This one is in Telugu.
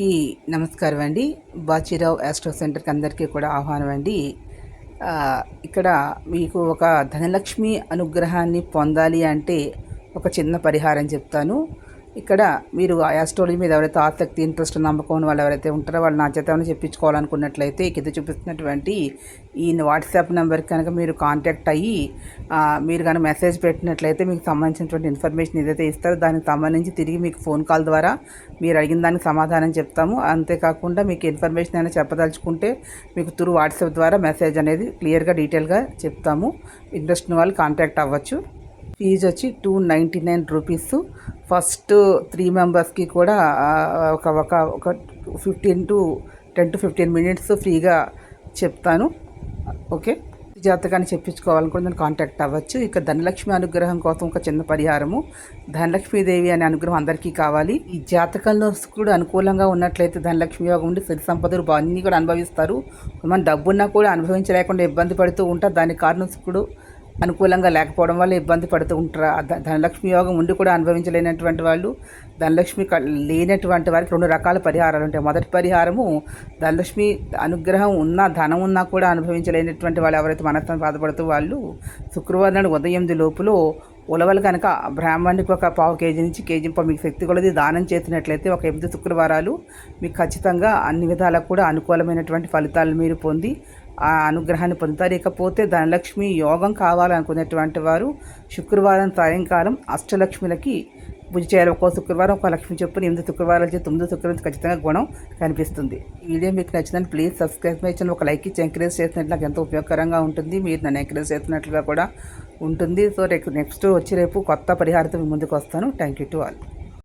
ఈ నమస్కారం అండి. బాచీరావు ఆస్ట్రో సెంటర్కి అందరికీ కూడా ఆహ్వానం అండి. ఇక్కడ మీకు ఒక ధనలక్ష్మి అనుగ్రహాన్ని పొందాలి అంటే ఒక చిన్న పరిహారం చెప్తాను. ఇక్కడ మీరు ఆస్ట్రాలజీ మీద ఎవరైతే ఆసక్తి, ఇంట్రెస్ట్, నమ్మకం ఉన్న వాళ్ళు ఎవరైతే ఉంటారో వాళ్ళు నా చేత ఏమైనా చెప్పించుకోవాలనుకున్నట్లయితే కింద చూపిస్తున్నటువంటి ఈ వాట్సాప్ నెంబర్కి కనుక మీరు కాంటాక్ట్ అయ్యి మీరు కనుక మెసేజ్ పెట్టినట్లయితే మీకు సంబంధించినటువంటి ఇన్ఫర్మేషన్ ఏదైతే ఇస్తారో దానికి సంబంధించి తిరిగి మీకు ఫోన్ కాల్ ద్వారా మీరు అడిగిన దానికి సమాధానం చెప్తాము. అంతేకాకుండా మీకు ఇన్ఫర్మేషన్ అయినా చెప్పదలుచుకుంటే మీకు త్రూ వాట్సాప్ ద్వారా మెసేజ్ అనేది క్లియర్గా డీటెయిల్గా చెప్తాము. ఇంట్రెస్ట్ ఉన్న వాళ్ళు కాంటాక్ట్ అవ్వచ్చు. ఫీజు వచ్చి 299 రూపీస్. ఫస్ట్ 3 మెంబర్స్కి కూడా ఒక ఒక ఒక 10 to 15 మినిట్స్ ఫ్రీగా చెప్తాను. ఓకే, జాతకాన్ని చెప్పించుకోవాలనుకుంటే దాన్ని కాంటాక్ట్ అవ్వచ్చు. ఇక ధనలక్ష్మి అనుగ్రహం కోసం ఒక చిన్న పరిహారము. ధనలక్ష్మీదేవి అనే అనుగ్రహం అందరికీ కావాలి. ఈ జాతకంలో కూడా అనుకూలంగా ఉన్నట్లయితే ధనలక్ష్మి యోగం ఉండి సిరి సంపదలు అన్నీ కూడా అనుభవిస్తారు. మన డబ్బున్నా కూడా అనుభవించలేకుండా ఇబ్బంది పడుతూ ఉంటారు. దానికి కారణం కూడా అనుకూలంగా లేకపోవడం వల్ల ఇబ్బంది పడుతూ ఉంటారు. ధనలక్ష్మి యోగం ఉండి కూడా అనుభవించలేనటువంటి వాళ్ళు, ధనలక్ష్మి లేనటువంటి వారికి 2 రకాల పరిహారాలు ఉంటాయి. మొదటి పరిహారము, ధనలక్ష్మి అనుగ్రహం ఉన్నా ధనం ఉన్నా కూడా అనుభవించలేనటువంటి వాళ్ళు ఎవరైతే మనసుతో బాధపడుతూ వాళ్ళు శుక్రవారం నాడు ఉదయం 8 లోపులో ఉలవలు కనుక బ్రాహ్మణుడికి ఒక 1/2 కేజీ నుంచి కేజీ మీకు శక్తి కొలది దానం చేసినట్లయితే ఒక 8 శుక్రవారాలు మీకు ఖచ్చితంగా అన్ని విధాలకు కూడా అనుకూలమైనటువంటి ఫలితాలు మీరు పొంది ఆ అనుగ్రహాన్ని పొందుతారు. ఇకపోతే ధనలక్ష్మి యోగం కావాలనుకునేటువంటి వారు శుక్రవారం సాయంకాలం అష్టలక్ష్మిలకి పూజ చేయాలి. ఒక్కో శుక్రవారం ఒక లక్ష్మి చొప్పున 8 శుక్రవారాలు చేసి 9 శుక్రవారం ఖచ్చితంగా గుణం కనిపిస్తుంది. ఈ వీడియో మీకు నచ్చిందని ప్లీజ్ సబ్స్క్రైబ్ చేయండి. ఒక లైక్ ఇచ్చి ఎంకరేజ్ చేసినట్లు నాకు ఎంతో ఉపయోగకరంగా ఉంటుంది. మీరు నన్ను ఎంకరేజ్ చేస్తున్నట్లుగా కూడా ఉంటుంది. సో నెక్స్ట్ వచ్చి రేపు కొత్త పరిహారంతో మీ ముందుకు వస్తాను. Thank you to all.